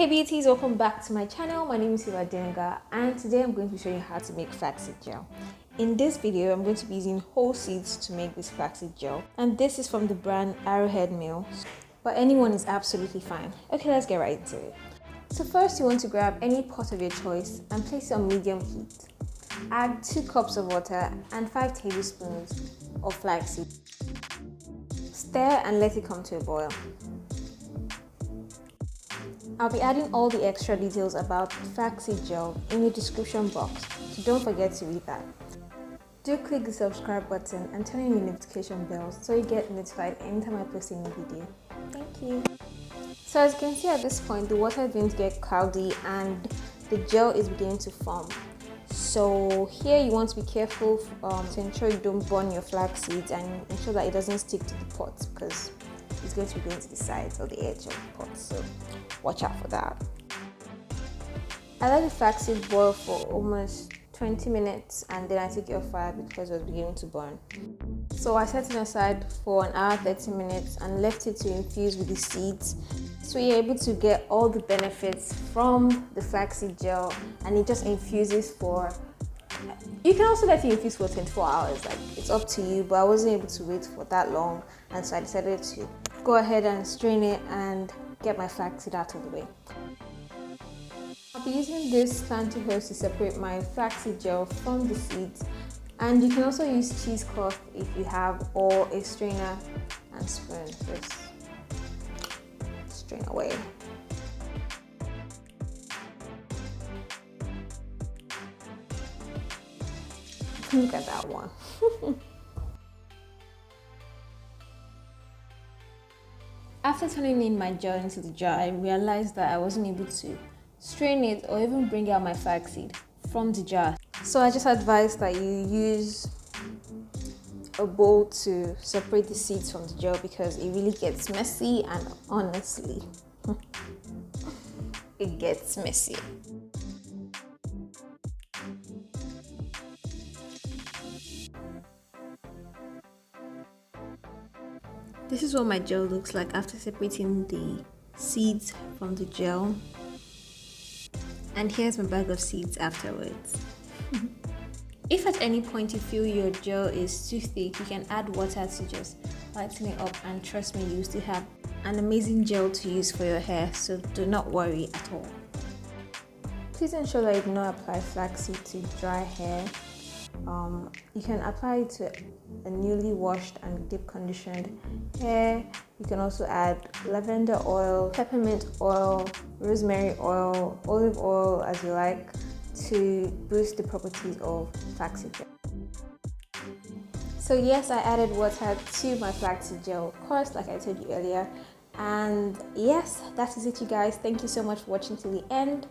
Hey beauties, welcome back to my channel. My name is Denga, and today I'm going to be showing you how to make flaxseed gel. In this video, I'm going to be using whole seeds to make this flaxseed gel, and this is from the brand Arrowhead Mill, but anyone is absolutely fine. Okay, let's get right into it. So first, you want to grab any pot of your choice and place it on medium heat. Add 2 cups of water and 5 tablespoons of flaxseed. Stir and let it come to a boil. I'll be adding all the extra details about flaxseed gel in the description box, so don't forget to read that. Do click the subscribe button and turn on your notification bells so you get notified anytime I post a new video. Thank you. So as you can see at this point, the water is going to get cloudy and the gel is beginning to form. So here you want to be careful to ensure you don't burn your flax seeds and ensure that it doesn't stick to the pot, because it's going to be going to the sides or the edge of the pot, so watch out for that. I let the flaxseed boil for almost 20 minutes and then I took it off fire because it was beginning to burn. So I set it aside for an hour 30 minutes and left it to infuse with the seeds, so you're able to get all the benefits from the flaxseed gel, and it just infuses for, you can also let it infuse for 24 hours, like it's up to you, but I wasn't able to wait for that long, and so I decided to go ahead and strain it and get my flaxseed out of the way. I'll be using this pantyhose to separate my flaxseed gel from the seeds, and you can also use cheesecloth if you have, or a strainer and spoon. Just strain away. Look at that one. After turning in my gel into the jar, I realized that I wasn't able to strain it or even bring out my flaxseed from the jar. So I just advise that you use a bowl to separate the seeds from the gel, because it really gets messy, and honestly, it gets messy. This is what my gel looks like after separating the seeds from the gel. And here's my bag of seeds afterwards. If at any point you feel your gel is too thick, you can add water to just lighten it up, and trust me, you still have an amazing gel to use for your hair, so do not worry at all. Please ensure that you do not apply flaxseed to dry hair. You can apply it to a newly washed and deep conditioned hair. You can also add lavender oil, peppermint oil, rosemary oil, olive oil, as you like, to boost the properties of flaxseed gel. So yes, I added water to my flaxseed gel, of course, like I told you earlier. And yes, that is it, you guys. Thank you so much for watching till the end.